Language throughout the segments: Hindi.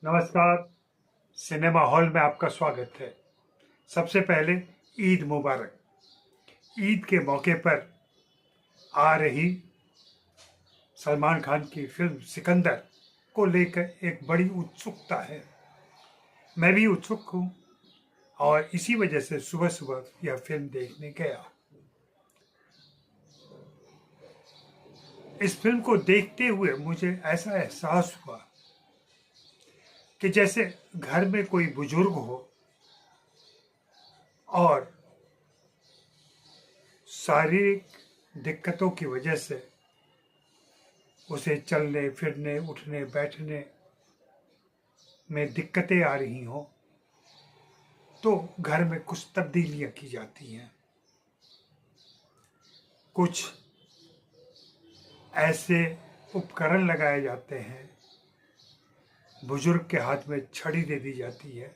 नमस्कार। सिनेमा हॉल में आपका स्वागत है। सबसे पहले ईद मुबारक। ईद के मौके पर आ रही सलमान खान की फिल्म सिकंदर को लेकर एक बड़ी उत्सुकता है। मैं भी उत्सुक हूँ और इसी वजह से सुबह सुबह यह फिल्म देखने गया। इस फिल्म को देखते हुए मुझे ऐसा एहसास हुआ कि जैसे घर में कोई बुजुर्ग हो और शारीरिक दिक्कतों की वजह से उसे चलने फिरने उठने बैठने में दिक्कतें आ रही हों, तो घर में कुछ तब्दीलियां की जाती हैं। कुछ ऐसे उपकरण लगाए जाते हैं, बुजुर्ग के हाथ में छड़ी दे दी जाती है।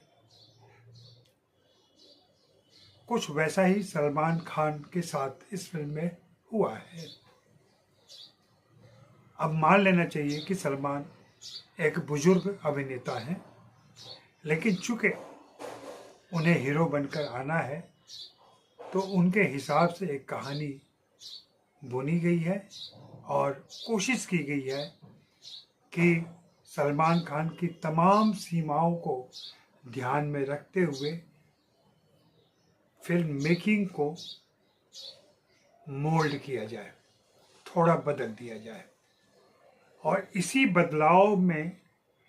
कुछ वैसा ही सलमान खान के साथ इस फिल्म में हुआ है। अब मान लेना चाहिए कि सलमान एक बुजुर्ग अभिनेता हैं, लेकिन चूंकि उन्हें हीरो बनकर आना है तो उनके हिसाब से एक कहानी बुनी गई है और कोशिश की गई है कि सलमान खान की तमाम सीमाओं को ध्यान में रखते हुए फिल्म मेकिंग को मोल्ड किया जाए, थोड़ा बदल दिया जाए। और इसी बदलाव में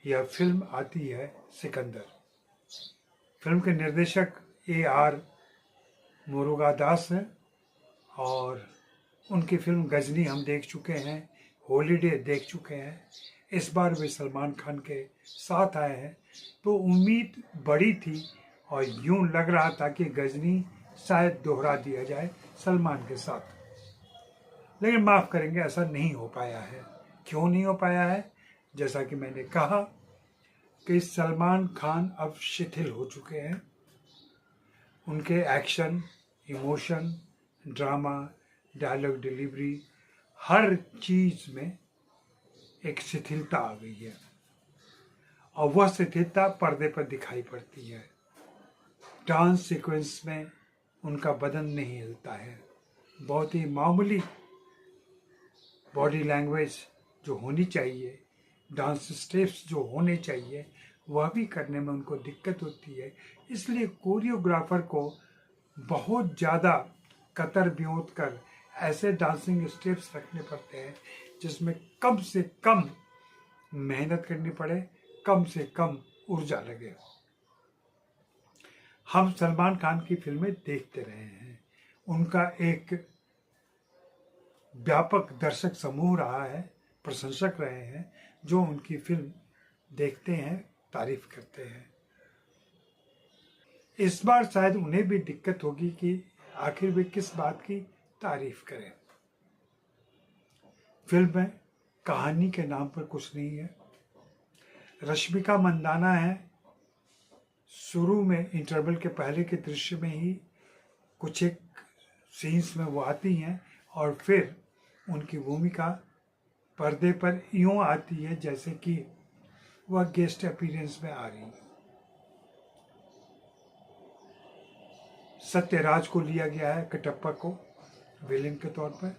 यह फिल्म आती है सिकंदर। फिल्म के निर्देशक AR मुरुगदास हैं और उनकी फिल्म गजनी हम देख चुके हैं, हॉलीडे देख चुके हैं। इस बार वे सलमान खान के साथ आए हैं, तो उम्मीद बड़ी थी और यूं लग रहा था कि गजनी शायद दोहरा दिया जाए सलमान के साथ। लेकिन माफ़ करेंगे, ऐसा नहीं हो पाया है। क्यों नहीं हो पाया है? जैसा कि मैंने कहा कि सलमान खान अब शिथिल हो चुके हैं। उनके action, emotion, drama, dialogue delivery, हर चीज़ में एक शिथिलता आ गई है और वह शिथिलता पर्दे पर दिखाई पड़ती है। डांस सीक्वेंस में उनका बदन नहीं हिलता है। बहुत ही मामूली बॉडी लैंग्वेज जो होनी चाहिए, डांस स्टेप्स जो होने चाहिए, वह भी करने में उनको दिक्कत होती है। इसलिए कोरियोग्राफर को बहुत ज़्यादा कतर ब्योत कर ऐसे डांसिंग स्टेप्स रखने पड़ते हैं जिसमें कम से कम मेहनत करनी पड़े, कम से कम ऊर्जा लगे। हम सलमान खान की फिल्में देखते रहे हैं। उनका एक व्यापक दर्शक समूह रहा है, प्रशंसक रहे हैं, जो उनकी फिल्म देखते हैं, तारीफ करते हैं। इस बार शायद उन्हें भी दिक्कत होगी कि आखिर वे किस बात की तारीफ करें। फिल्म में कहानी के नाम पर कुछ नहीं है। रश्मिका मंदाना है, शुरू में इंटरवल के पहले के दृश्य में ही कुछ एक सीन्स में वो आती हैं और फिर उनकी भूमिका पर्दे पर यूं आती है जैसे कि वह गेस्ट अपीयरेंस में आ रही है। सत्यराज को लिया गया है, कटप्पा को विलेन के तौर पर।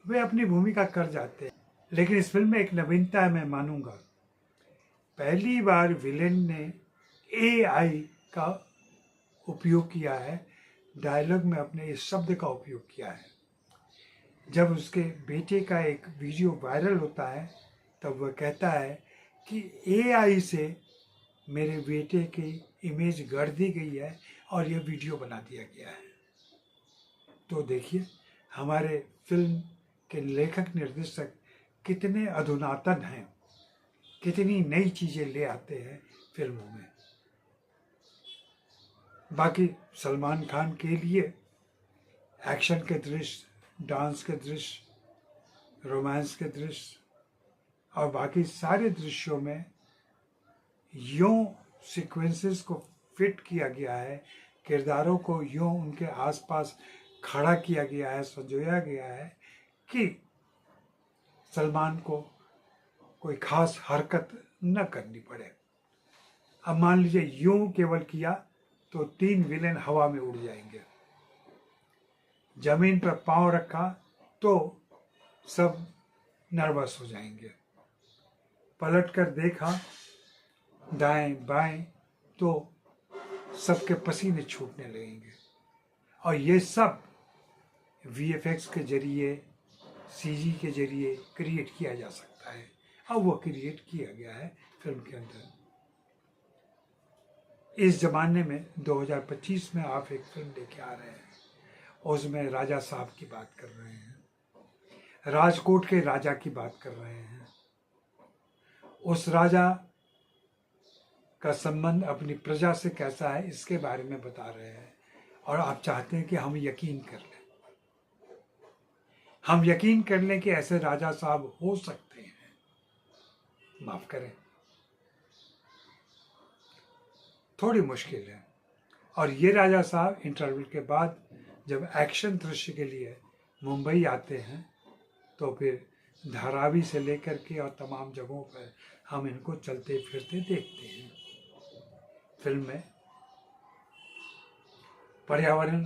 वे अपनी भूमिका कर जाते हैं, लेकिन इस फिल्म में एक नवीनता मैं मानूंगा। पहली बार विलेन ने AI का उपयोग किया है, डायलॉग में अपने इस शब्द का उपयोग किया है। जब उसके बेटे का एक वीडियो वायरल होता है तब वह कहता है कि AI से मेरे बेटे की इमेज गढ़ दी गई है और यह वीडियो बना दिया गया है। तो देखिए हमारे फिल्म के लेखक निर्देशक कितने अधुनातन हैं, कितनी नई चीज़ें ले आते हैं फिल्मों में। बाकी सलमान खान के लिए एक्शन के दृश्य, डांस के दृश्य, रोमांस के दृश्य और बाकी सारे दृश्यों में यूं सीक्वेंसेस को फिट किया गया है, किरदारों को यूं उनके आसपास खड़ा किया गया है, संजोया गया है कि सलमान को कोई खास हरकत न करनी पड़े। अब मान लीजिए यूं केवल किया तो 3 विलेन हवा में उड़ जाएंगे, जमीन पर पांव रखा तो सब नर्वस हो जाएंगे, पलट कर देखा दाएं बाएं तो सबके पसीने छूटने लगेंगे। और ये सब VFX के जरिए, CG के जरिए क्रिएट किया जा सकता है। अब वो क्रिएट किया गया है फिल्म के अंदर। इस जमाने में 2025 में आप एक फिल्म लेके आ रहे हैं, उसमें राजा साहब की बात कर रहे हैं, राजकोट के राजा की बात कर रहे हैं। उस राजा का संबंध अपनी प्रजा से कैसा है इसके बारे में बता रहे हैं, और आप चाहते हैं कि हम यकीन कर लें, हम यकीन कर लें कि ऐसे राजा साहब हो सकते हैं। माफ करें, थोड़ी मुश्किल है। और ये राजा साहब इंटरवल के बाद जब एक्शन दृश्य के लिए मुंबई आते हैं तो फिर धारावी से लेकर के और तमाम जगहों पर हम इनको चलते फिरते देखते हैं। फिल्म में पर्यावरण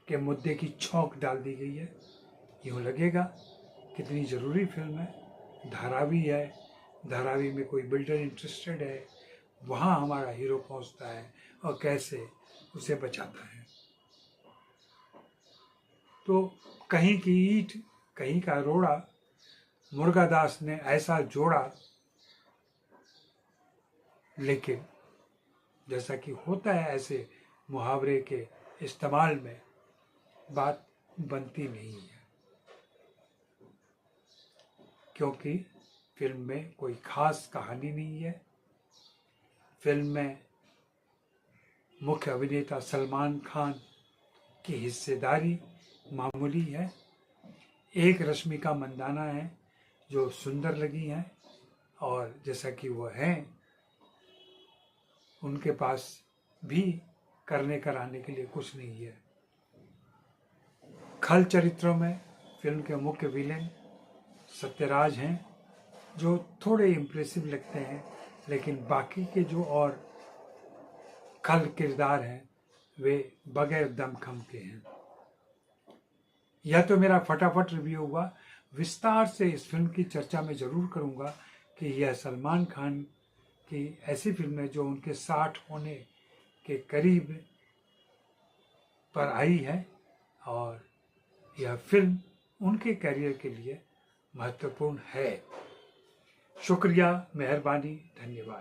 के मुद्दे की छौंक डाल दी गई है। यूँ लगेगा कितनी ज़रूरी फिल्म है। धारावी है, धारावी में कोई बिल्डर इंटरेस्टेड है, वहाँ हमारा हीरो पहुँचता है और कैसे उसे बचाता है। तो कहीं की ईंट कहीं का रोड़ा मुर्गादास ने ऐसा जोड़ा, लेकिन जैसा कि होता है ऐसे मुहावरे के इस्तेमाल में बात बनती नहीं है, क्योंकि फिल्म में कोई खास कहानी नहीं है। फिल्म में मुख्य अभिनेता सलमान खान की हिस्सेदारी मामूली है। एक रश्मिका मंदाना है जो सुंदर लगी हैं, और जैसा कि वो हैं उनके पास भी करने कराने के लिए कुछ नहीं है। खल चरित्रों में फिल्म के मुख्य विलेन सत्यराज हैं जो थोड़े इम्प्रेसिव लगते हैं, लेकिन बाकी के जो और खल किरदार हैं वे बगैर दमखम के हैं। यह तो मेरा फटाफट रिव्यू हुआ। विस्तार से इस फिल्म की चर्चा में ज़रूर करूँगा कि यह सलमान खान की ऐसी फिल्म है जो उनके 60 होने के करीब पर आई है, और यह फिल्म उनके करियर के लिए महत्वपूर्ण है। शुक्रिया, मेहरबानी, धन्यवाद।